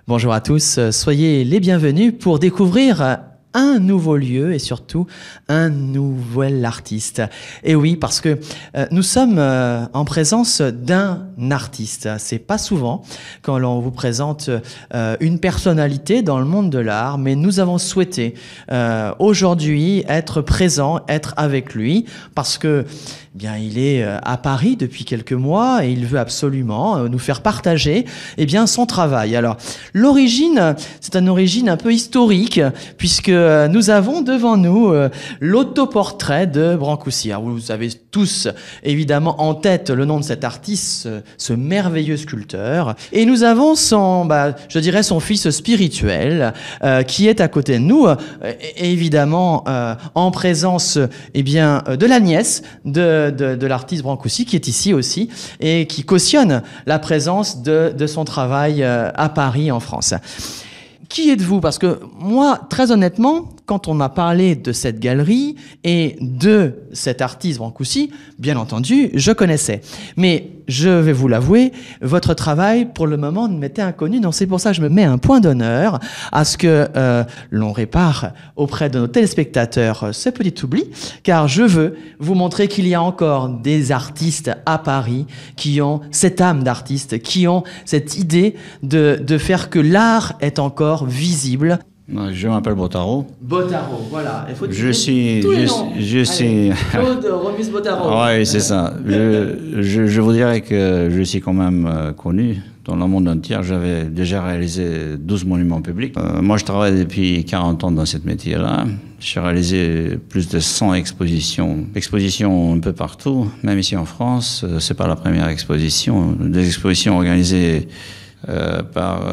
Bonjour à tous, soyez les bienvenus pour découvrir un nouveau lieu et surtout un nouvel artiste. Et oui, parce que nous sommes en présence d'un artiste. C'est pas souvent quand l'on vous présente une personnalité dans le monde de l'art, mais nous avons souhaité aujourd'hui être présents, être avec lui, parce que eh bien, il est à Paris depuis quelques mois et il veut absolument nous faire partager eh bien, son travail. Alors, l'origine, c'est une origine un peu historique, puisque nous avons devant nous l'autoportrait de Brancusi. Alors, vous avez tous évidemment en tête le nom de cet artiste, ce merveilleux sculpteur. Et nous avons son, je dirais son fils spirituel qui est à côté de nous, et évidemment en présence eh bien, de la nièce de l'artiste Brancusi qui est ici aussi et qui cautionne la présence de son travail à Paris en France. Qui êtes-vous? Parce que moi, très honnêtement, quand on m'a parlé de cette galerie et de cet artiste Brancusi, bien entendu, je connaissais. Mais je vais vous l'avouer, votre travail, pour le moment, m'était inconnu. Donc c'est pour ça que je me mets un point d'honneur à ce que l'on répare auprès de nos téléspectateurs ce petit oubli, car je veux vous montrer qu'il y a encore des artistes à Paris qui ont cette âme d'artiste, qui ont cette idée de faire que l'art est encore visible. Je m'appelle Bottaro. Bottaro, voilà. Il faut je suis Claude Romus Bottaro. Oui, c'est ça. Je vous dirais que je suis quand même connu dans le monde entier. J'avais déjà réalisé 12 monuments publics. Moi, je travaille depuis 40 ans dans ce métier-là. J'ai réalisé plus de 100 expositions un peu partout, même ici en France. C'est pas la première exposition. Des expositions organisées par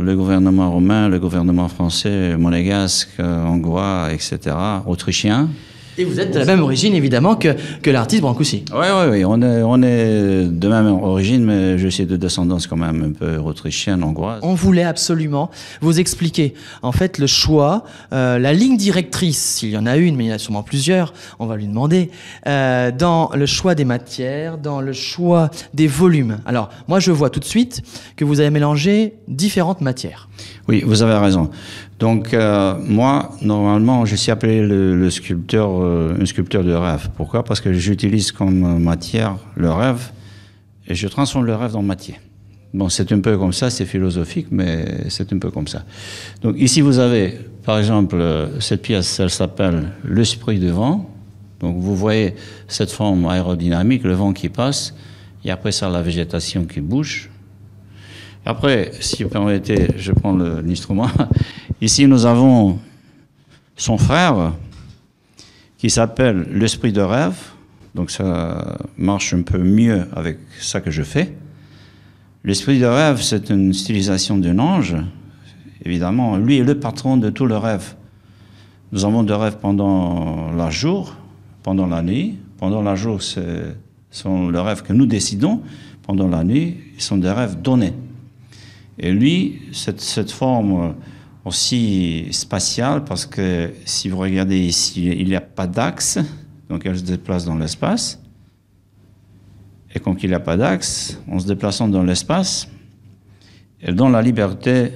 le gouvernement roumain, le gouvernement français, monégasque, hongrois, etc., autrichien. Et vous êtes de la même origine, évidemment, que l'artiste Brancusi. Oui, on est de même origine, mais je suis de descendance quand même un peu autrichienne, hongroise. On voulait absolument vous expliquer, en fait, le choix, la ligne directrice, s'il y en a une, mais il y en a sûrement plusieurs, on va lui demander, dans le choix des matières, dans le choix des volumes. Alors, moi, je vois tout de suite que vous avez mélangé différentes matières. Oui, vous avez raison. Donc, moi, normalement, je suis appelé un sculpteur de rêve. Pourquoi? Parce que j'utilise comme matière le rêve et je transforme le rêve en matière. Bon, c'est un peu comme ça, c'est philosophique, mais c'est un peu comme ça. Donc, ici, vous avez, par exemple, cette pièce, elle s'appelle l'esprit du vent. Donc, vous voyez cette forme aérodynamique, le vent qui passe, et après ça, la végétation qui bouge. Après, si vous permettez, je prends l'instrument. Ici, nous avons son frère qui s'appelle l'esprit de rêve. Donc, ça marche un peu mieux avec ça que je fais. L'esprit de rêve, c'est une stylisation d'un ange. Évidemment, lui est le patron de tout le rêve. Nous avons des rêves pendant le jour, pendant la nuit. Pendant le jour, ce sont les rêves que nous décidons. Pendant la nuit, ils sont des rêves donnés. Et lui, cette forme aussi spatiale, parce que si vous regardez ici, il n'y a pas d'axe, donc elle se déplace dans l'espace. Et quand il n'y a pas d'axe, en se déplaçant dans l'espace, elle donne la liberté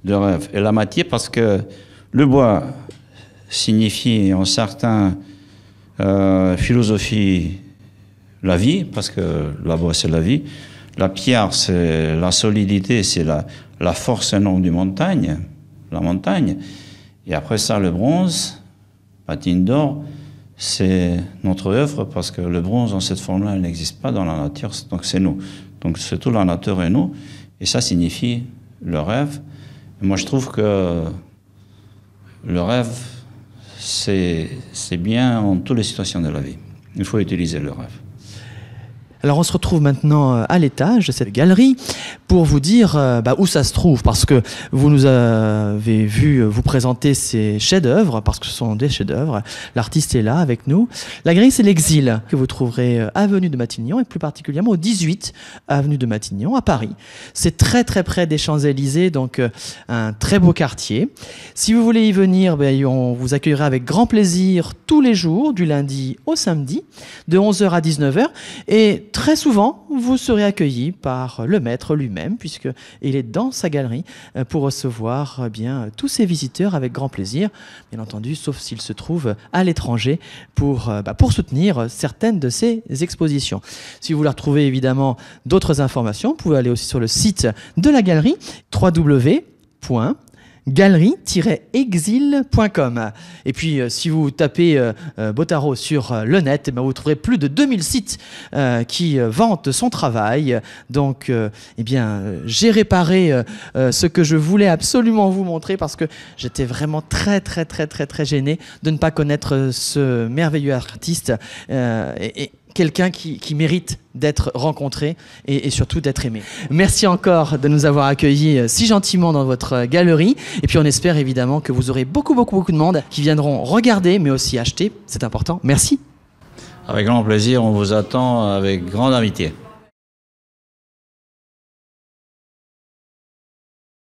de rêve. Et la matière, parce que le bois signifie en certaines philosophies la vie, parce que la bois c'est la vie. La pierre, c'est la solidité, c'est la force énorme du montagne, la montagne. Et après ça, le bronze, patine d'or, c'est notre œuvre parce que le bronze, dans cette forme-là, il n'existe pas dans la nature, donc c'est nous. Donc c'est toute la nature et nous. Et ça signifie le rêve. Et moi, je trouve que le rêve, c'est bien en toutes les situations de la vie. Il faut utiliser le rêve. Alors on se retrouve maintenant à l'étage de cette galerie pour vous dire où ça se trouve, parce que vous nous avez vu vous présenter ces chefs-d'œuvre, parce que ce sont des chefs-d'œuvre. L'artiste est là avec nous. La galerie, c'est l'Exil, que vous trouverez avenue de Matignon, et plus particulièrement au 18 avenue de Matignon à Paris. C'est très très près des Champs-Élysées, donc un très beau quartier. Si vous voulez y venir, on vous accueillera avec grand plaisir tous les jours, du lundi au samedi, de 11h à 19h, et très souvent, vous serez accueillis par le maître, lui-même, puisqu'il est dans sa galerie pour recevoir bien tous ses visiteurs avec grand plaisir, bien entendu, sauf s'il se trouve à l'étranger pour soutenir certaines de ses expositions. Si vous voulez retrouver évidemment d'autres informations, vous pouvez aller aussi sur le site de la galerie, www.galerie-exil.com. Et puis, si vous tapez Bottaro sur le net, vous trouverez plus de 2000 sites qui vantent son travail. Donc, j'ai réparé ce que je voulais absolument vous montrer parce que j'étais vraiment très gêné de ne pas connaître ce merveilleux artiste et quelqu'un qui mérite d'être rencontré et surtout d'être aimé. Merci encore de nous avoir accueillis si gentiment dans votre galerie. Et puis on espère évidemment que vous aurez beaucoup de monde qui viendront regarder mais aussi acheter. C'est important. Merci. Avec grand plaisir, on vous attend avec grande amitié.